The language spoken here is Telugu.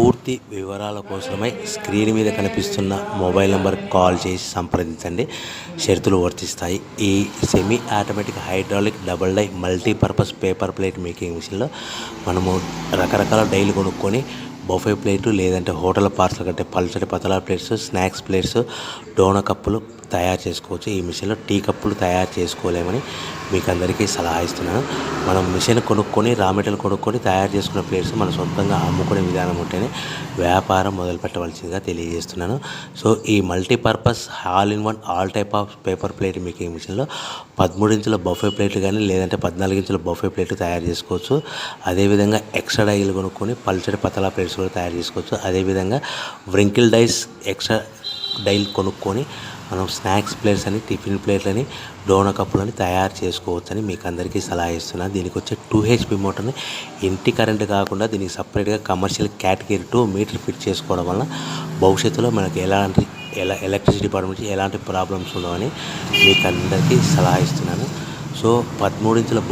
పూర్తి వివరాల కోసమై స్క్రీన్ మీద కనిపిస్తున్న మొబైల్ నెంబర్కి కాల్ చేసి సంప్రదించండి. షరతులు వర్తిస్తాయి. ఈ semi automatic hydraulic double die multipurpose paper plate making మిషన్లో మనము రకరకాల డైలు కొనుక్కొని బఫే ప్లేటు లేదంటే హోటల్ పార్సల్ కంటే పల్చటి పతలా ప్లేట్స్, స్నాక్స్ ప్లేట్స్, డోనా కప్పులు తయారు చేసుకోవచ్చు. ఈ మిషన్లో టీ కప్పులు తయారు చేసుకోలేమని మీకు అందరికీ సలహా ఇస్తున్నాను. మనం మిషన్ కొనుక్కొని రా మెటీరియల్ కొనుక్కొని తయారు చేసుకున్న ప్లేట్స్ మనం సొంతంగా అమ్ముకునే విధానం ఉంటేనే వ్యాపారం మొదలు పెట్టవలసిందిగా తెలియజేస్తున్నాను. సో ఈ multipurpose all in one all type of paper plate making మిషన్లో 13 ఇంచుల బఫే ప్లేట్లు కానీ లేదంటే 14 ఇంచుల బఫే ప్లేట్లు తయారు చేసుకోవచ్చు. అదేవిధంగా ఎక్స్ట్రా డైలు కొనుక్కొని పల్చడి పతలా ప్లేట్స్ కూడా తయారు చేసుకోవచ్చు. అదేవిధంగా వ్రింకిల్ డైస్ ఎక్స్ట్రా డైలు కొనుక్కొని మనం స్నాక్స్ ప్లేట్స్ అని, టిఫిన్ ప్లేట్లని, డోనా కప్పులని తయారు చేసుకోవచ్చని మీకు అందరికీ సలహా ఇస్తున్నాను. దీనికి వచ్చే 2 HP మోటార్ని ఇంటి కరెంట్ కాకుండా దీనికి సపరేట్గా కమర్షియల్ కేటగిరీ 2 మీటర్ ఫిట్ చేసుకోవడం వల్ల భవిష్యత్తులో మనకి ఎలక్ట్రిసిటీ డిపార్ట్మెంట్ ఎలాంటి ప్రాబ్లమ్స్ ఉండవని మీకు అందరికీ సలహా ఇస్తున్నాను. సో 13 ఇంచుల